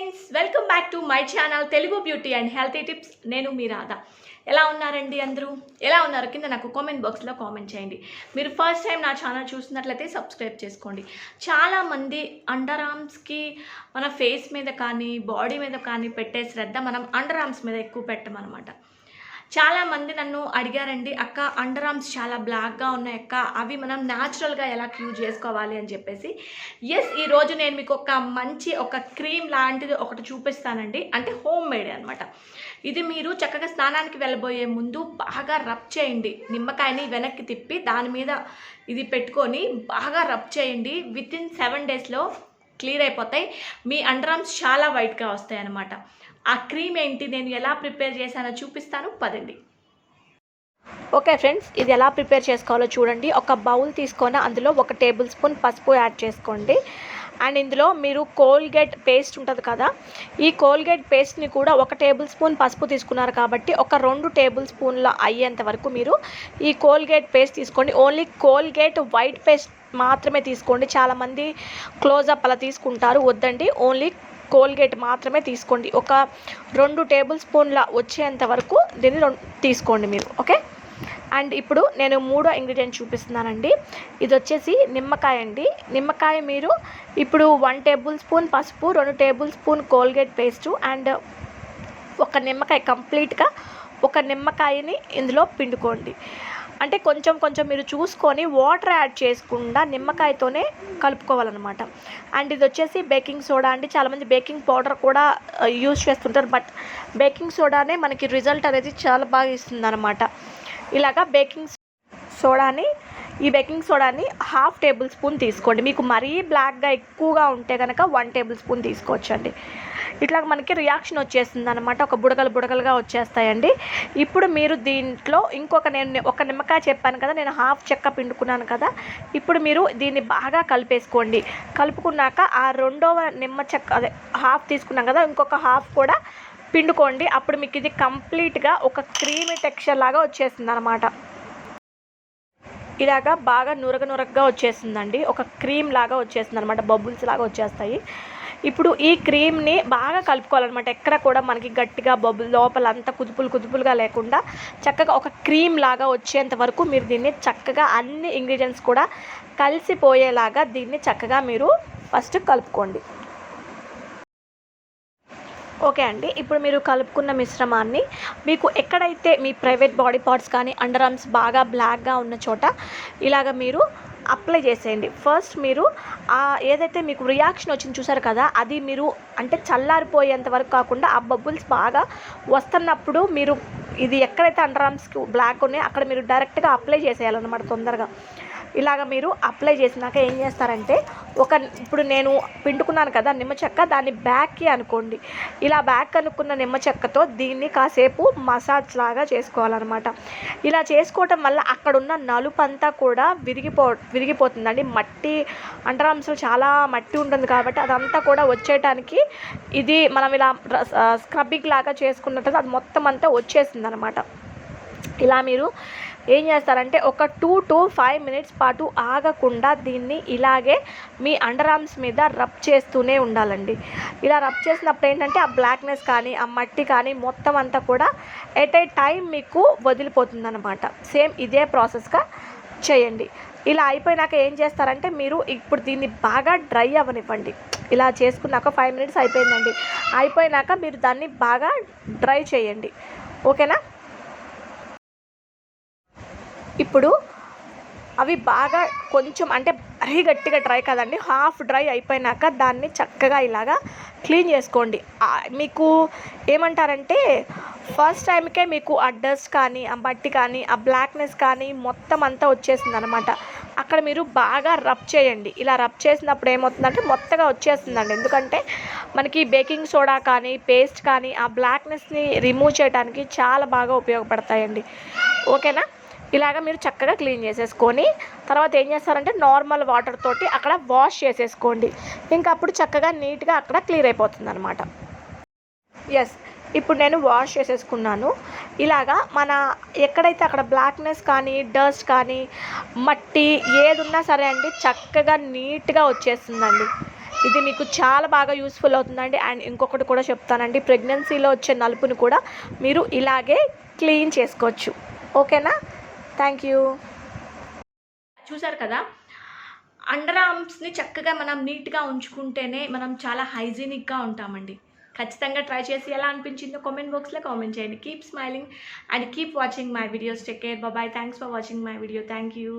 Friends, welcome back to my channel Telugu beauty and healthy tips. నేను మీ రాధ. ఎలా ఉన్నారండి? అందరూ ఎలా ఉన్నారు? కింద నాకు కామెంట్ బాక్స్లో కామెంట్ చేయండి. మీరు ఫస్ట్ టైం నా ఛానల్ చూసినట్లయితే సబ్స్క్రైబ్ చేసుకోండి. చాలామంది అండర్ ఆర్మ్స్కి మన ఫేస్ మీద కానీ బాడీ మీద కానీ పెట్టే శ్రద్ధ మనం అండర్ ఆర్మ్స్ మీద ఎక్కువ పెట్టమన్నమాట. చాలామంది నన్ను అడిగారండి, అక్క అండర్ ఆర్మ్స్ చాలా బ్లాక్గా ఉన్నాయి అక్క, అవి మనం న్యాచురల్గా ఎలా క్యూర్ చేసుకోవాలి అని చెప్పేసి. ఈరోజు నేను మీకు ఒక క్రీమ్ లాంటిది ఒకటి చూపిస్తానండి. అంటే హోమ్ మేడ్ అనమాట. ఇది మీరు చక్కగా స్నానానికి వెళ్ళబోయే ముందు బాగా రబ్ చేయండి. నిమ్మకాయని వెనక్కి తిప్పి దాని మీద ఇది పెట్టుకొని బాగా రబ్ చేయండి. వితిన్ 7 డేస్లో క్లియర్ అయిపోతాయి. మీ అండర్ ఆర్మ్స్ చాలా వైట్గా వస్తాయి అన్నమాట. ఆ క్రీమ్ ఏంటి, నేను ఎలా ప్రిపేర్ చేశానో చూపిస్తాను, పదండి. ఓకే ఫ్రెండ్స్, ఇది ఎలా ప్రిపేర్ చేసుకోవాలో చూడండి. ఒక బౌల్ తీసుకొని అందులో 1 టేబుల్ స్పూన్ పసుపు యాడ్ చేసుకోండి. అండ్ ఇందులో మీరు కోల్గేట్ పేస్ట్ ఉంటుంది కదా, ఈ కోల్గేట్ పేస్ట్ని కూడా 1 టేబుల్ స్పూన్ పసుపు తీసుకున్నారు కాబట్టి ఒక 2 టేబుల్ స్పూన్ల అయ్యేంత వరకు మీరు ఈ కోల్గేట్ పేస్ట్ తీసుకోండి. ఓన్లీ కోల్గేట్ వైట్ పేస్ట్ మాత్రమే తీసుకోండి. చాలామంది క్లోజప్ అలా తీసుకుంటారు, వద్దండి. ఓన్లీ కోల్గేట్ మాత్రమే తీసుకోండి. ఒక 2 టేబుల్ స్పూన్ల వచ్చేంత వరకు దీన్ని తీసుకోండి మీరు. ఓకే. అండ్ ఇప్పుడు నేను 3వ ఇంగ్రీడియంట్ చూపిస్తున్నానండి. ఇది వచ్చేసి నిమ్మకాయ అండి. నిమ్మకాయ మీరు ఇప్పుడు 1 టేబుల్ స్పూన్ పసుపు, 2 table spoon Colgate paste and ఒక నిమ్మకాయ, కంప్లీట్గా ఒక నిమ్మకాయని ఇందులో పిండుకోండి. అంటే కొంచెం మీరు చూసుకొని వాటర్ యాడ్ చేసుకుండా నిమ్మకాయతోనే కలుపుకోవాలన్నమాట. అండ్ ఇది వచ్చేసి బేకింగ్ సోడా అండి. చాలామంది బేకింగ్ పౌడర్ కూడా యూజ్ చేస్తుంటారు, బట్ బేకింగ్ సోడానే మనకి రిజల్ట్ అనేది చాలా బాగా ఇస్తుంది అనమాట. ఇలాగా ఈ బేకింగ్ సోడాని 1/2 టేబుల్ స్పూన్ తీసుకోండి. మీకు మరీ బ్లాక్గా ఎక్కువగా ఉంటే కనుక 1 టేబుల్ స్పూన్ తీసుకోవచ్చండి. ఇట్లా మనకి రియాక్షన్ వచ్చేస్తుంది అనమాట, ఒక బుడగలుగా వచ్చేస్తాయండి. ఇప్పుడు మీరు దీంట్లో నేను ఒక నిమ్మకాయ చెప్పాను కదా, నేను 1/2 చెక్క పిండుకున్నాను కదా. ఇప్పుడు మీరు దీన్ని బాగా కలిపేసుకోండి. కలుపుకున్నాక ఆ 2వ నిమ్మ చెక్క, అదే 1/2 తీసుకున్నాం కదా, ఇంకొక 1/2 కూడా పిండుకోండి. అప్పుడు మీకు ఇది కంప్లీట్గా ఒక క్రీమీ టెక్స్చర్ లాగా వచ్చేస్తుంది అనమాట. ఇలాగా బాగా నురగగా వచ్చేస్తుందండి, ఒక క్రీమ్ లాగా వచ్చేస్తుంది అనమాట, బబుల్స్ లాగా వచ్చేస్తాయి. ఇప్పుడు ఈ క్రీమ్ని బాగా కలుపుకోవాలన్నమాట. ఎక్కడ కూడా మనకి గట్టిగా లోపల అంతా కుదుపులుగా లేకుండా చక్కగా ఒక క్రీమ్ లాగా వచ్చేంత వరకు మీరు దీన్ని చక్కగా అన్ని ఇంగ్రీడియంట్స్ కూడా కలిసిపోయేలాగా దీన్ని చక్కగా మీరు ఫస్ట్ కలుపుకోండి. ఓకే అండి, ఇప్పుడు మీరు కలుపుకున్న మిశ్రమాన్ని మీకు ఎక్కడైతే మీ ప్రైవేట్ బాడీ పార్ట్స్ కానీ అండర్ ఆర్మ్స్ బాగా బ్లాక్గా ఉన్న చోట ఇలాగ మీరు అప్లై చేసేయండి. ఫస్ట్ మీరు ఏదైతే మీకు రియాక్షన్ వచ్చింది చూసారు కదా, అది మీరు అంటే చల్లారిపోయేంత వరకు కాకుండా ఆ బబుల్స్ బాగా వస్తున్నప్పుడు మీరు ఇది ఎక్కడైతే అండర్ ఆర్మ్స్కి బ్లాక్ ఉన్నాయో అక్కడ మీరు డైరెక్ట్గా అప్లై చేసేయాలన్నమాట తొందరగా. ఇలాగ మీరు అప్లై చేసినాక ఏం చేస్తారంటే, ఇప్పుడు నేను పిండుకున్నాను కదా నిమ్మ చెక్క, దాన్ని బ్యాక్కి అనుకోండి. ఇలా బ్యాక్ అనుకున్న నిమ్మ చెక్కతో దీన్ని కాసేపు మసాజ్ లాగా చేసుకోవాలన్నమాట. ఇలా చేసుకోవటం వల్ల అక్కడున్న నలుపంతా కూడా విరిగిపోతుందండి. మట్టి అండర్ ఆర్మ్స్లో చాలా మట్టి ఉంటుంది కాబట్టి అదంతా కూడా వచ్చేయటానికి ఇది మనం ఇలా స్క్రబ్బింగ్ లాగా చేసుకున్నట్టు అది మొత్తం అంతా వచ్చేసింది అనమాట. ఇలా మీరు ఏం చేస్తారంటే ఒక 2 to 5 మినిట్స్ పాటు ఆగకుండా దీన్ని ఇలాగే మీ అండర్ ఆర్మ్స్ మీద రబ్ చేస్తూనే ఉండాలండి. ఇలా రబ్ చేసినప్పుడు ఏంటంటే ఆ బ్లాక్నెస్ కానీ ఆ మట్టి కానీ మొత్తం అంతా కూడా ఎట్ ఏ టైం మీకు వదిలిపోతుందన్నమాట. సేమ్ ఇదే ప్రాసెస్గా చేయండి. ఇలా అయిపోయినాక ఏం చేస్తారంటే, మీరు ఇప్పుడు దీన్ని బాగా డ్రై అవ్వనివ్వండి. ఇలా చేసుకున్నాక 5 మినిట్స్ అయిపోయిందండి. అయిపోయినాక మీరు దాన్ని బాగా డ్రై చేయండి. ఓకేనా. ఇప్పుడు అవి బాగా కొంచెం అంటే మరీ గట్టిగా డ్రై కదండి, హాఫ్ డ్రై అయిపోయినాక దాన్ని చక్కగా ఇలాగా క్లీన్ చేసుకోండి. మీకు ఏమంటారంటే ఫస్ట్ టైంకే మీకు ఆ డస్ట్ కానీ ఆ మట్టి కానీ ఆ బ్లాక్నెస్ కానీ మొత్తం అంతా వచ్చేసింది అనమాట. అక్కడ మీరు బాగా రబ్ చేయండి. ఇలా రబ్ చేసినప్పుడు ఏమవుతుందంటే మొత్తగా వచ్చేస్తుందండి. ఎందుకంటే మనకి బేకింగ్ సోడా కానీ పేస్ట్ కానీ ఆ బ్లాక్నెస్ని రిమూవ్ చేయడానికి చాలా బాగా ఉపయోగపడతాయండి. ఓకేనా. ఇలాగ మీరు చక్కగా క్లీన్ చేసేసుకొని తర్వాత ఏం చేస్తారంటే నార్మల్ వాటర్ తోటి అక్కడ వాష్ చేసేసుకోండి. ఇంకా అప్పుడు చక్కగా నీట్గా అక్కడ క్లియర్ అయిపోతుంది అనమాట. ఇప్పుడు నేను వాష్ చేసేసుకున్నాను. ఇలాగా మన ఎక్కడైతే అక్కడ బ్లాక్నెస్ కానీ డస్ట్ కానీ మట్టి ఏది ఉన్నా సరే అండి చక్కగా నీట్గా వచ్చేస్తుందండి. ఇది మీకు చాలా బాగా యూస్ఫుల్ అవుతుందండి. అండ్ ఇంకొకటి కూడా చెప్తానండి, ప్రెగ్నెన్సీలో వచ్చే నలుపుని కూడా మీరు ఇలాగే క్లీన్ చేసుకోవచ్చు. ఓకేనా? Thank you. చూసారు కదా, అండర్ ఆర్మ్స్ని చక్కగా మనం నీట్గా ఉంచుకుంటేనే మనం చాలా హైజీనిక్గా ఉంటామండి. ఖచ్చితంగా ట్రై చేసి ఎలా అనిపించిందో కామెంట్ బాక్స్లో కామెంట్ చేయండి. Keep smiling and keep watching my videos. Take care. Bye. Thanks for watching my video. Thank you.